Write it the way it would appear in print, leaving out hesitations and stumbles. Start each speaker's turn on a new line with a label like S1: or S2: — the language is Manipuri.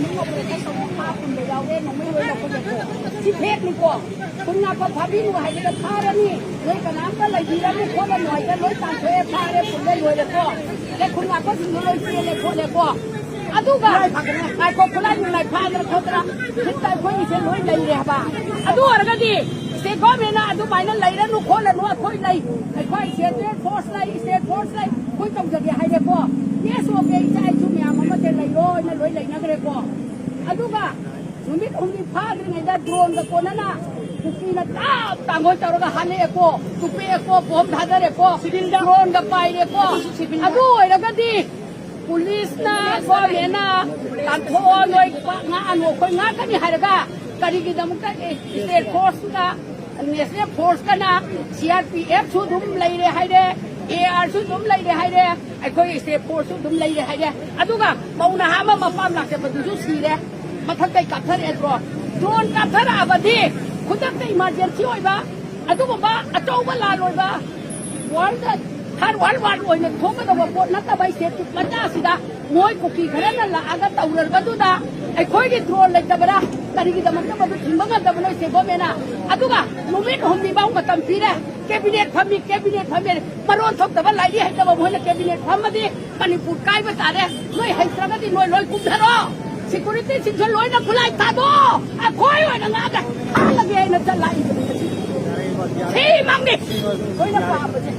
S1: มึงเอาไปให้เขาพาคุณไปเราเล่นมึงไม่รู้เราคนเดียวที่เพชรนี่กว่าคุณงานพาพี่หนูให้ไปพาแล้วนี่เลยกับน้ำก็เลยดีแล้วไม่ควรหน่อยกันเลยตามเพชรพาเลยคุณได้รวยเลยก็แต่คุณงานก็ถึงเลยเสียเลยคนเลยก็อะดูกันไอ้คนคนนั้นอยู่ไหนพาแล้วเขาจะคิดแต่คนอีเสียรวยเลยเลยบ้าอะดูอะไรกันดีเสียก้อนเลยนะอะดูไปนั่นเลยแล้วนุคนเลยนู้นคนเลยไอ้ควายเสียเสียโพสเลยเสียโพสเลยคุณต้องจะเดี๋ยวให้เลยก็เนี่ยส่วนใหญ่ใจชุ่มยามันไม่เป็นไรโรยนั่นรวยเลยนั่นเลยก็อะดูกันสุนิทองมีพาด้วยไงได้โดรนกับคนนั้นน่ะทุกทีน่ะต่างคนต่างก็หันเอโก้ทุกปีเอโก้ผมทันได้เอโก้โดรนกับไปเอโก้อะดูแล้วก็ดีpolis na ko na tanto noy nga ano ko nga kani haraga kari gidam ka state force ka national force ka na CRPF su dum lai re haide AR su dum lai re haide ai ko state force su dum lai re haide aduga mauna ha ma pam lak se badu su si re mathak kai kathar e drone kathar abadi khudak te emergency oi ba aduga ba achau ba la loi ba worldท่านวันโอยเนี่ยทุกข์ก็ต้องปวดนักตะใบเสียจุดมันน่าสิดามวยกุกีขนาดนั้นละอาการตัวเราดูดาไอ้คนที่โดนเลยจะมาตอนนี้ก็มันก็มาถึงบ้านแต่มันเลยเสียบ่แม่น่ะอะดูกะลูมินหุ่นมีบ้างมาตั้งปีเลยแคบิเนตพามีมาโดนทุกแต่ว่าไรที่ให้จะมาบอกให้แคบิเนตพามาดิมันนี่พูดใกล้ภาษาเนี่ยน้อยให้สระกันดิน้อยลอยกุมทะเลาะ security สินชนลอยนักคุไลตาโตไอ้คอยไว้นังอะไรอะไรเงี้ยนั่นจะไล่ที่มั่งดิคอยนักป่าไปสิ